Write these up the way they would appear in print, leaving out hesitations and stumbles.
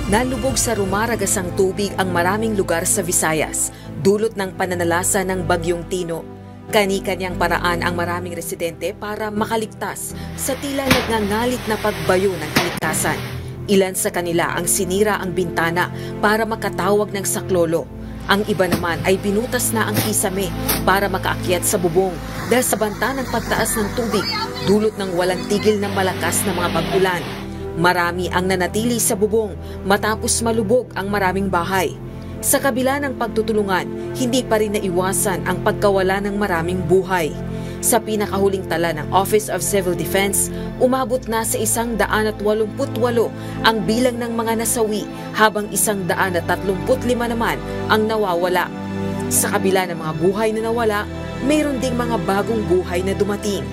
Nalubog sa rumaragasang tubig ang maraming lugar sa Visayas, dulot ng pananalasa ng Bagyong Tino. Kani-kanyang paraan ang maraming residente para makaligtas sa tila nagngangalit na pagbayo ng kaligtasan. Ilan sa kanila ang sinira ang bintana para makatawag ng saklolo. Ang iba naman ay binutas na ang kisame para makaakyat sa bubong dahil sa banta ng pagtaas ng tubig dulot ng walang tigil na malakas na mga pag-ulan. Marami ang nanatili sa bubong matapos malubog ang maraming bahay. Sa kabila ng pagtutulungan, hindi pa rin naiwasan ang pagkawala ng maraming buhay. Sa pinakahuling tala ng Office of Civil Defense, umabot na sa 188 ang bilang ng mga nasawi habang 135 naman ang nawawala. Sa kabila ng mga buhay na nawala, mayroon ding mga bagong buhay na dumating.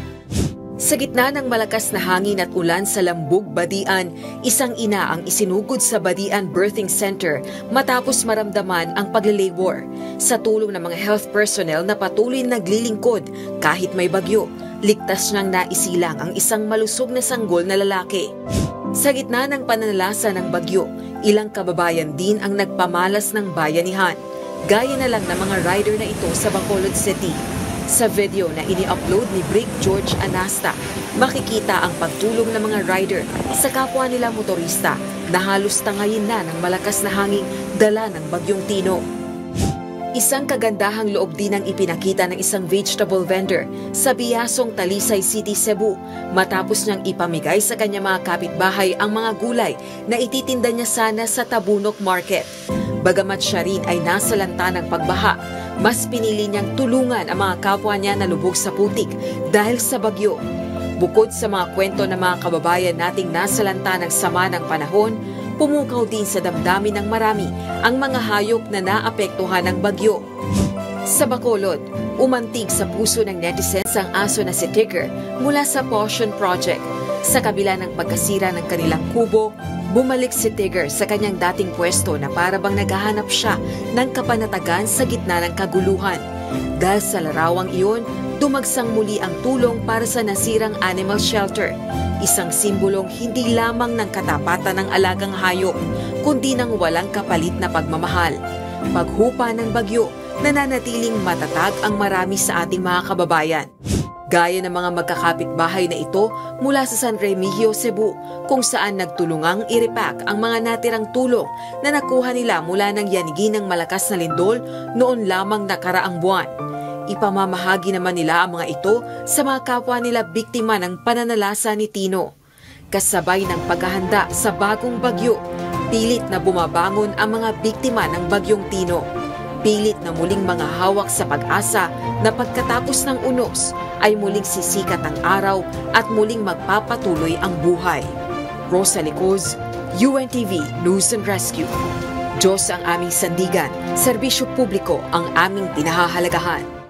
Sa gitna ng malakas na hangin at ulan sa Lambug, Badian, isang ina ang isinugod sa Badian Birthing Center matapos maramdaman ang paglilabor. Sa tulong ng mga health personnel na patuloy naglilingkod kahit may bagyo, ligtas niyang naisilang ang isang malusog na sanggol na lalaki. Sa gitna ng pananalasa ng bagyo, ilang kababayan din ang nagpamalas ng bayanihan. Gaya na lang ng mga rider na ito sa Bacolod City. Sa video na ini-upload ni Brick George Anasta, makikita ang pagtulong ng mga rider sa kapwa nila motorista na halos tangayin na ng malakas na hangin dala ng Bagyong Tino. Isang kagandahang loob din ang ipinakita ng isang vegetable vendor sa Biyasong, Talisay City, Cebu matapos niyang ipamigay sa kanyang mga kapitbahay ang mga gulay na ititinda niya sana sa Tabunok Market. Bagamat siya rin ay nasa lanta ng pagbaha, mas pinili niyang tulungan ang mga kapwa niya na lubog sa putik dahil sa bagyo. Bukod sa mga kwento ng mga kababayan nating nasa lanta ng sama ng panahon, pumukaw din sa damdamin ng marami ang mga hayop na naapektuhan ng bagyo. Sa Bacolod, umantig sa puso ng netizens ang aso na si Tigger mula sa Potion Project. Sa kabila ng pagkasira ng kanilang kubo, bumalik si Tigger sa kanyang dating pwesto na para bang naghahanap siya ng kapanatagan sa gitna ng kaguluhan. Dahil sa larawang iyon, dumagsang muli ang tulong para sa nasirang animal shelter. Isang simbolong hindi lamang ng katapatan ng alagang hayop, kundi ng walang kapalit na pagmamahal. Paghupa ng bagyo, nananatiling matatag ang marami sa ating mga kababayan. Gaya ng mga magkakapitbahay na ito mula sa San Remigio, Cebu, kung saan nagtulungang i-repack ang mga natirang tulong na nakuha nila mula ng yanigi ng malakas na lindol noon lamang nakaraang buwan. Ipamamahagi naman nila ang mga ito sa mga kapwa nila biktima ng pananalasa ni Tino. Kasabay ng paghahanda sa bagong bagyo, pilit na bumabangon ang mga biktima ng Bagyong Tino. Pilit na muling mga hawak sa pag-asa na pagkatapos ng unos ay muling sisikat ang araw at muling magpapatuloy ang buhay. Rosa Licoz, UNTV News and Rescue. Diyos ang aming sandigan, serbisyo publiko ang aming pinahahalagahan.